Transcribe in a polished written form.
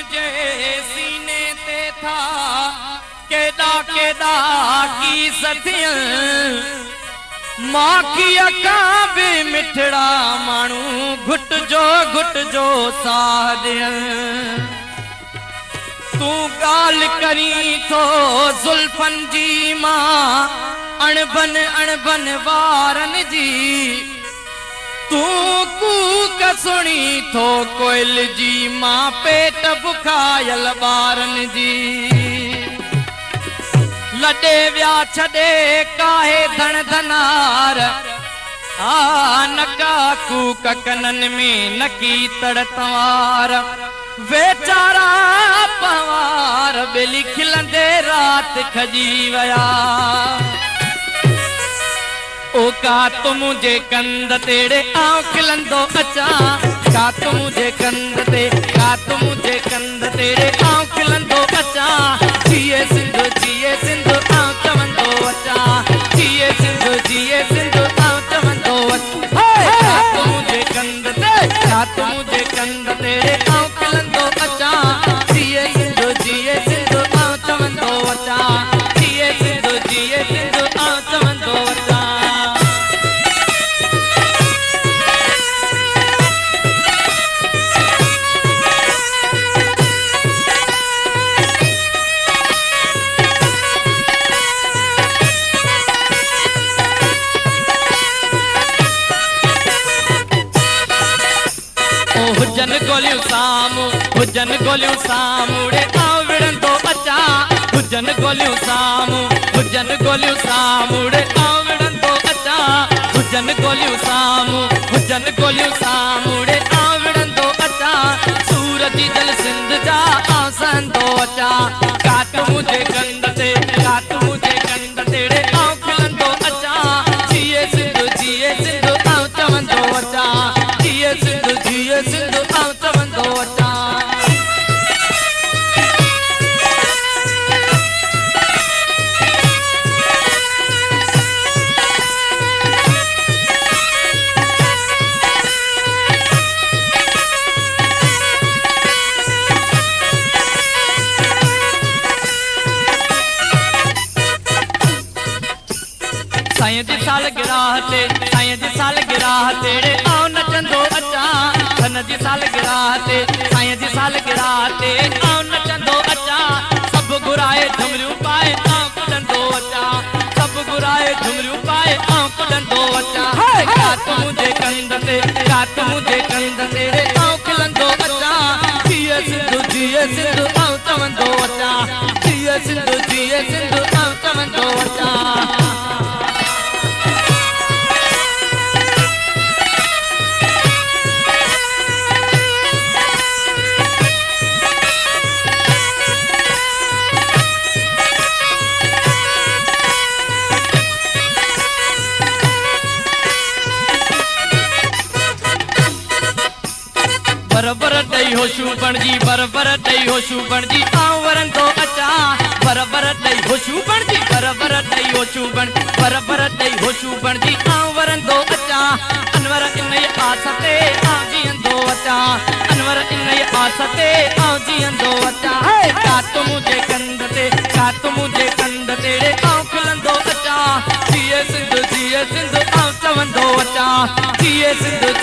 तुझे सीने ते था केदा केदा की सथियं मां की अका भी मिठड़ा मानू घुट जो साह दियं तू गाल करी थो जुल्फन जी मां अणबन वारन जी तू कूक सुनी थो कोयल जी मां पेट बुखायल बारन जी लडे व्या छडे काहे धन धनार नका कूक कनन में नकी तड़तवार वेचारा पवार बेली खिलंदे रात खजी वया ओ का तू मुझे कंद तेरे आऊं खिलंदो अचा का तू मुझे कंद ते का तू मुझे कंद तेरे आऊं खिलंदो अचा जिए सिंधु आऊं चवंदो अचा जिए सिंधु आऊं चवंदो अचा का तू मुझे कंद ते का तू मुझे कंद तेरे आऊं खिलंदो अचा जिए सिंधु आऊं चवंदो अचा जिए सिंधु आऊं चवंदो अचा हुजन गोलियूं सामूड़े आऊं विड़ंदो अचा हुजन गोलियूं सामूड़े आऊं विड़ंदो अचा हुजन गोलियूं सामूड़े आऊं विड़ंदो अचा सूरज जल सिंध जा आऊं सहंदो अचा काट मुझे कंद ते काट मुझे कंद तेरे आऊं खिलंदो अचा जिए सिंधु आऊं चवंदो अचा जिए सिंधु आऊं चवंदो अचा साईं जी सालगिराह तेरे आऊं नचंदो अचा धन जी सालगिराह ते साईं जी सालगिराह ते आऊं नचंदो अचा सब घुराए झुमरियूं पाए आऊं कुॾंदो अचा सब घुराए झुमरियूं पाए आऊं कुॾंदो अचा कात मुझे कंद तेरे आऊं खिलंदो अचा जिए सिंधु आऊं चवंदो अचा जिए सिंधु आऊं चवंदो अचा बरबर दई होशू बणजी बरबर दई होशू बणजी आऊं वरंदो अचा बरबर दई होशू बणजी बरबर दई होशू बण बरबर दई होशू बणजी आऊं वरंदो अचा अनवर इन आस ते आऊं जींदो अचा अनवर इन आस ते आऊं जींदो अचा का तू मुझे कंद ते का तू मुझे कंद तेरे आऊं खिलंदो अचा जिए सिंधु आऊं चवंदो अचा जिए सिंधु